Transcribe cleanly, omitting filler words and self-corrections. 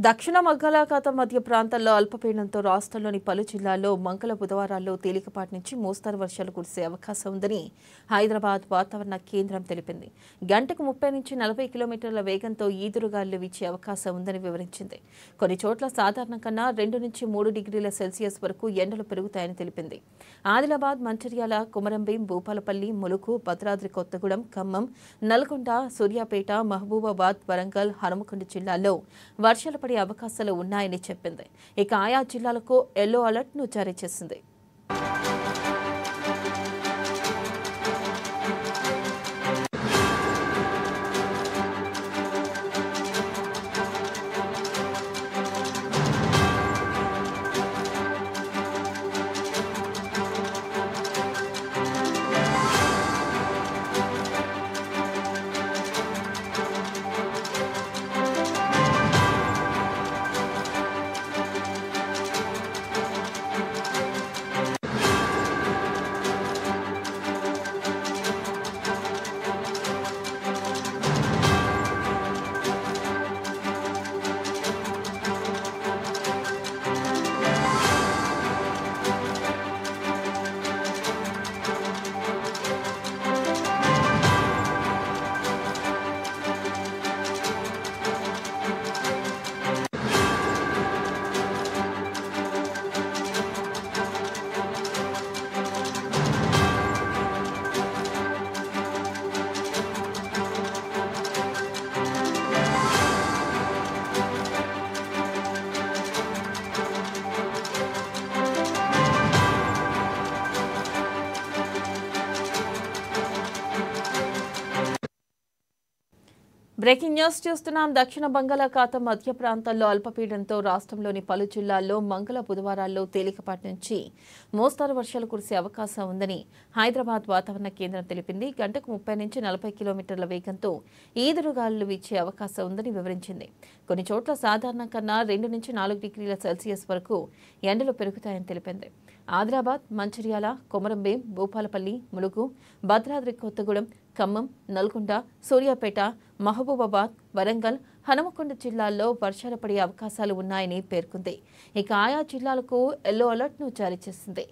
దక్షిణ బంగాళాఖాతం మధ్య ప్రాంతాల్లో అల్పపీడనంతో రాష్ట్రంలోని పలు జిల్లాల్లో మంగళ బుధవారాల్లో తేలికపాటి నుంచి మోస్తరు వర్షాలు కురిసే అవకాశం ఉందని హైదరాబాద్ వాతావరణ కేంద్రం తెలిపింది. గంటకు 30 నుంచి 40 కిలోమీటర్ల వేగంతో ఈదురుగాలులు వీచే అవకాశం ఉందని వివరించింది. కొన్ని చోట్ల సాధారణం కన్నా 2 నుంచి 3 డిగ్రీల సెల్సియస్ వరకు ఎండలు పెరుగుతాయని తెలిపింది. ఆదిలాబాద్, మంచిర్యాల, కొమరంభీం, భూపాలపల్లి, ములుగు, భద్రాద్రి కొత్తగూడెం, ఖమ్మం, నల్గొండ, సూర్యాపేట, మహబూబాబాద్, వరంగల్, హనుమకొండ జిల్లాల్లో వర్షాలు పడే అవకాశాలు ఉన్నాయని చెప్పింది. ఇక ఆయా జిల్లాలకు ఎల్లో అలర్ట్ ను జారీ చేసింది. బ్రేకింగ్ న్యూస్ చూస్తున్నాం. దక్షిణ బంగాళాఖాతం మధ్య ప్రాంతాల్లో అల్పపీడనంతో రాష్ట్రంలోని పలు జిల్లాల్లో మంగళ బుధవారాల్లో తేలికపాటి నుంచి మోస్తరు వర్షాలు కురిసే అవకాశం ఉందని హైదరాబాద్ వాతావరణ కేంద్రం తెలిపింది. గంటకు 30 నుంచి 40 కిలోమీటర్ల వేగంతో ఈదురుగాలులు వీచే అవకాశం ఉందని వివరించింది. కొన్ని చోట్ల సాధారణం కన్నా 2 నుంచి 4 డిగ్రీల సెల్సియస్ వరకు ఎండలు పెరుగుతాయని తెలిపింది. ఆదిలాబాద్, మంచిర్యాల, కొమరంభీం, భూపాలపల్లి, ములుగు, భద్రాద్రి కొత్తగూడెం, ఖమ్మం, నల్గొండ, సూర్యాపేట, మహబూబాబాద్, వరంగల్, హనుమకొండ జిల్లాల్లో వర్షాలు పడే అవకాశాలు ఉన్నాయని పేర్కొంది. ఇక ఆయా జిల్లాలకు ఎల్లో అలర్ట్ ను జారీ చేసింది.